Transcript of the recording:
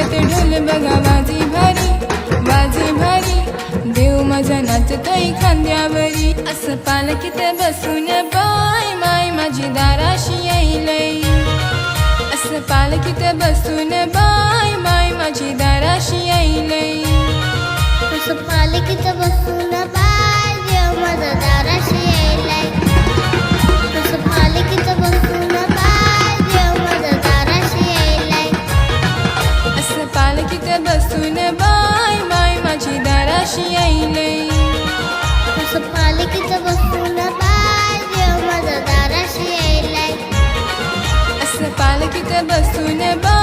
वाजत ढोल बघा वाजी भारी देव माझा नाचतोय खांद्यावरी असं पालखीत बसून बाय माय माझी दाराशी येईलय असं पालखीत बसून बाय माय माझी दाराशी येईलय असं पालखीत बसून बाय देव माझा दाराशी येईलय असं पालखीत बसून बाय देव माझा दाराशी येईलय असं पालखीत बसून बाय माय माझी दाराशी येईलय असं पालखीत बसून बाय देव माझा दाराशी येईलय असं पालखीत बसून बाय